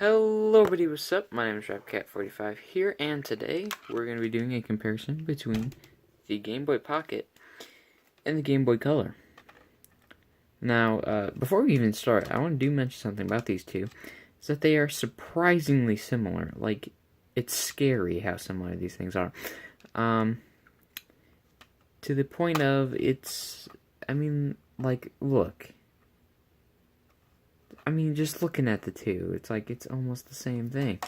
Hello everybody, what's up? My name is RapCat45 here, and today we're going to be doing a comparison between the Game Boy Pocket and the Game Boy Color. Now, before we even start, I want to mention something about these two, is that they are surprisingly similar. Like, it's scary how similar these things are. To the point of, look. Just looking at the two, it's like it's almost the same thing.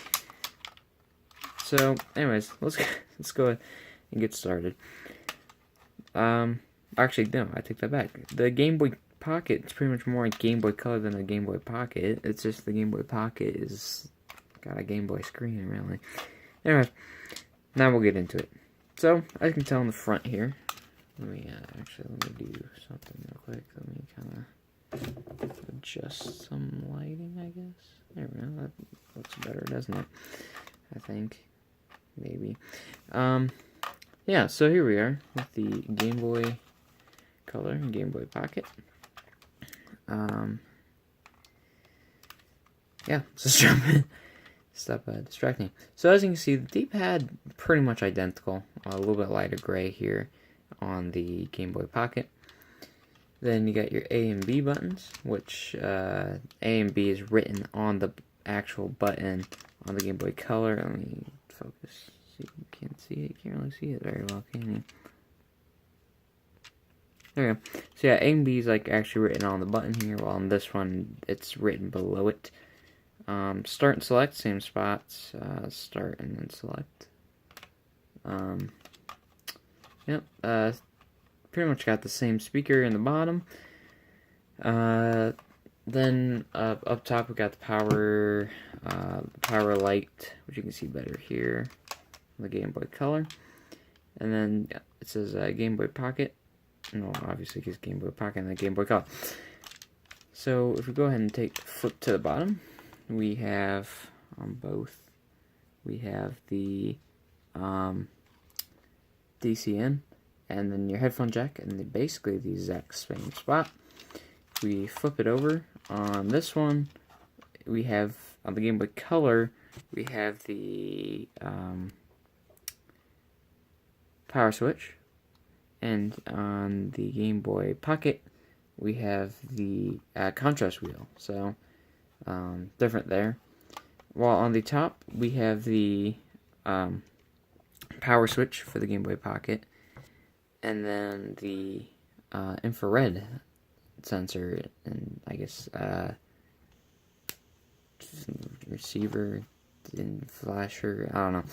So, anyways, let's go ahead and get started. Actually, no, I take that back. The Game Boy Pocket is pretty much more a Game Boy Color than a Game Boy Pocket. It's just the Game Boy Pocket is got a Game Boy screen, really. Anyways, now we'll get into it. So, as you can tell in the front here, let me do something real quick. Let me kind of adjust some lighting, I guess. There we go. That looks better, doesn't it? I think. Maybe. Yeah, so here we are with the Game Boy Color and Game Boy Pocket. Yeah, so stop distracting. So as you can see, the D-pad pretty much identical. A little bit lighter gray here on the Game Boy Pocket. Then you got your A and B buttons, which A and B is written on the actual button on the Game Boy Color. Let me focus so you can see it. You can't really see it very well, can you? There we go. So yeah, A and B is like actually written on the button here, while on this one it's written below it. Start and select, same spots. Start and then select. Yep. Pretty much got the same speaker in the bottom. Then up top we got the power light, which you can see better here on the Game Boy Color. And then it says Game Boy Pocket. No, obviously it's Game Boy Pocket and the Game Boy Color. So if we go ahead and flip to the bottom, we have on both. We have the DCN. And then your headphone jack, and basically the exact same spot. We flip it over. On this one, we have, on the Game Boy Color, we have the power switch. And on the Game Boy Pocket, we have the contrast wheel. So, different there. While on the top, we have the power switch for the Game Boy Pocket. And then the infrared sensor, and I guess receiver and flasher, I don't know.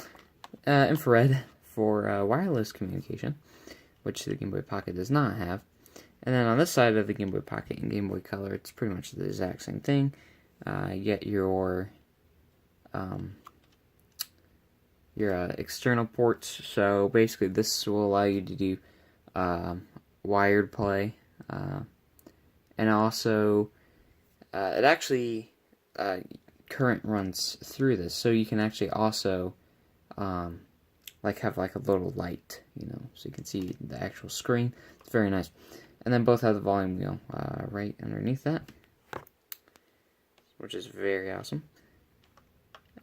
Infrared for wireless communication, which the Game Boy Pocket does not have. And then on this side of the Game Boy Pocket and Game Boy Color, it's pretty much the exact same thing. You get your external ports. So basically, this will allow you to do wired play, and also it actually current runs through this, so you can actually also have like a little light, so you can see the actual screen. It's very nice. And then both have the volume wheel right underneath that, which is very awesome.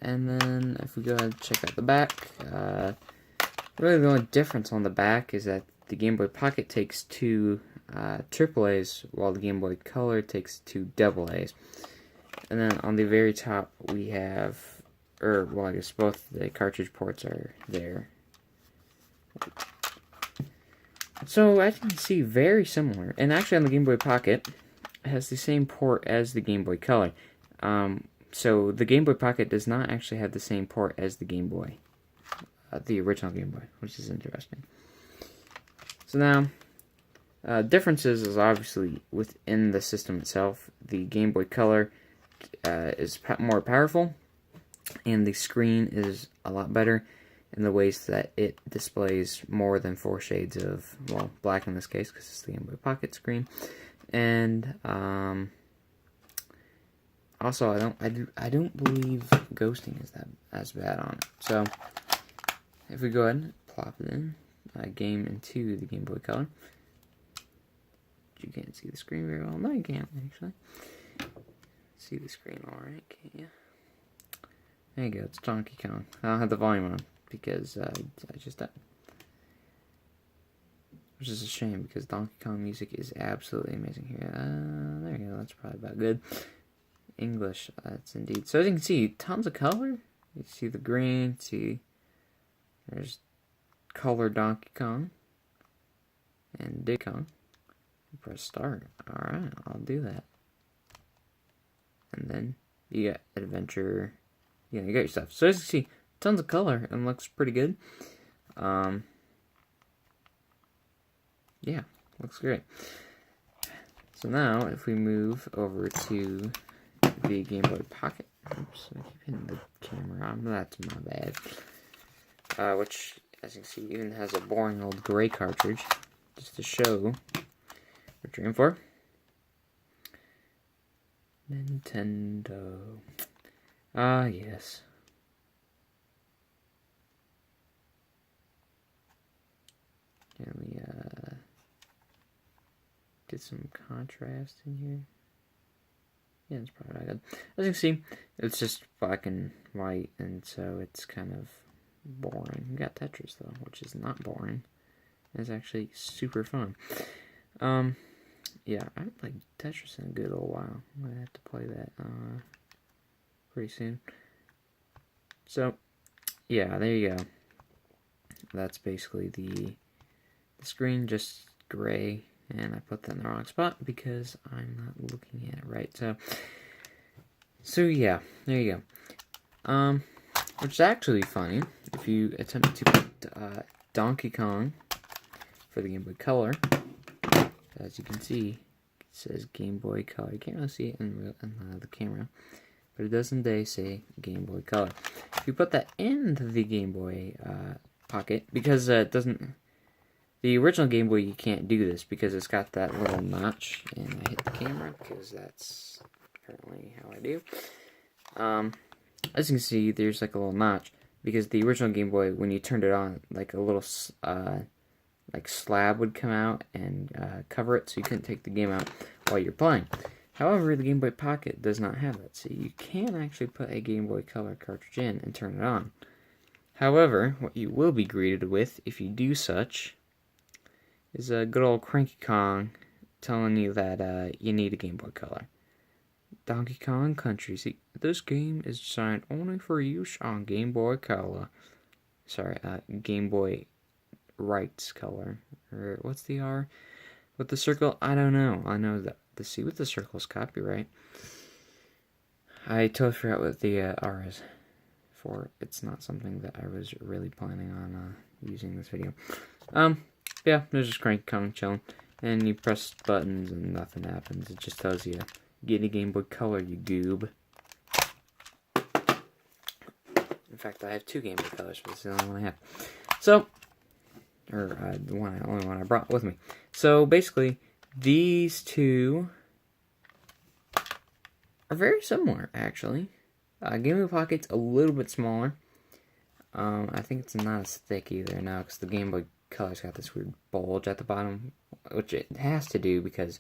And then if we go ahead and check out the back, really the only difference on the back is that the Game Boy Pocket takes two AAAs, while the Game Boy Color takes two AA's. And then on the very top, we have, I guess both the cartridge ports are there. So, as you can see, very similar. And actually, on the Game Boy Pocket, it has the same port as the Game Boy Color. So, the Game Boy Pocket does not actually have the same port as the Game Boy, the original Game Boy, which is interesting. So now, differences is obviously within the system itself. The Game Boy Color is more powerful, and the screen is a lot better in the ways that it displays more than 4 shades of, well, black in this case, because it's the Game Boy Pocket screen. And also, I don't believe ghosting is that as bad on it. So if we go ahead and plop it in. Game into the Game Boy Color. You can't see the screen very well. No, you can't, actually. See the screen alright, can't you? There you go, it's Donkey Kong. I don't have the volume on because I just died. Which is a shame because Donkey Kong music is absolutely amazing here. There you go, that's probably about good. English, that's indeed. So as you can see, tons of color. You see the green, see there's color Donkey Kong and Diddy Kong. Press start. Alright, I'll do that. And then you got adventure. You got your stuff. So as you can see, tons of color and looks pretty good. Yeah, looks great. So now, if we move over to the Game Boy Pocket, oops, I keep hitting the camera on, that's my bad. Which, as you can see, even has a boring old gray cartridge, just to show what you're in for. Nintendo. Ah, yes. Can we, get some contrast in here? Yeah, it's probably not good. As you can see, it's just black and white, and so it's kind of boring. We got Tetris, though, which is not boring. It's actually super fun. Yeah, I haven't played Tetris in a good old while. I'm going to have to play that pretty soon. So, yeah, there you go. That's basically the screen, just gray. And I put that in the wrong spot because I'm not looking at it right. So yeah, there you go. Which is actually funny if you attempt to put Donkey Kong for the Game Boy Color. As you can see, it says Game Boy Color. You can't really see it in the camera, but it does indeed say Game Boy Color. If you put that in the Game Boy Pocket, because it doesn't. The original Game Boy, you can't do this because it's got that little notch, and I hit the camera because that's apparently how I do. As you can see, there's like a little notch because the original Game Boy, when you turned it on, like a little like slab would come out and cover it, so you couldn't take the game out while you're playing. However, the Game Boy Pocket does not have that, so you can actually put a Game Boy Color cartridge in and turn it on. However, what you will be greeted with if you do such is a good old Cranky Kong telling you that you need a Game Boy Color. Donkey Kong Country. See, this game is designed only for use on Game Boy Color. Sorry, Game Boy Rights Color. Or what's the R with the circle? I don't know. I know that the C with the circle is copyright. I totally forgot what the R is for. It's not something that I was really planning on using this video. Yeah, there's just Cranky Kong chilling, and you press buttons and nothing happens. It just tells you, get a Game Boy Color, you goob. In fact, I have two Game Boy Colors, but this is the only one I have. So, or the only one I brought with me. So basically, these two are very similar, actually. Game Boy Pocket's a little bit smaller. I think it's not as thick either now, because the Game Boy Color's got this weird bulge at the bottom, which it has to do because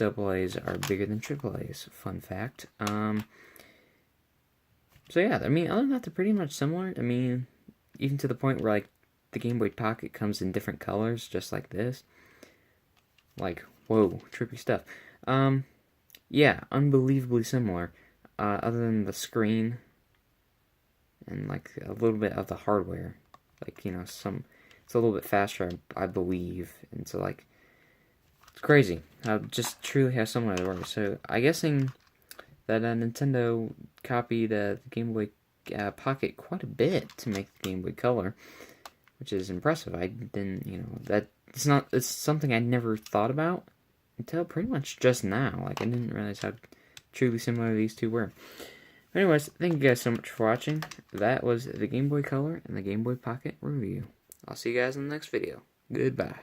AA's are bigger than AAA's. Fun fact. So yeah, I mean, other than that, they're pretty much similar. I mean, even to the point where like the Game Boy Pocket comes in different colors, just like this. Like, whoa, trippy stuff. Yeah, unbelievably similar. Other than the screen and like a little bit of the hardware, like, you know, it's a little bit faster, I believe, and so like it's crazy how just truly how similar they were. So I'm guessing that Nintendo copied the Game Boy Pocket quite a bit to make the Game Boy Color, which is impressive. I didn't, you know, it's something I never thought about until pretty much just now. Like, I didn't realize how truly similar these two were. Anyways, thank you guys so much for watching. That was the Game Boy Color and the Game Boy Pocket review. I'll see you guys in the next video. Goodbye.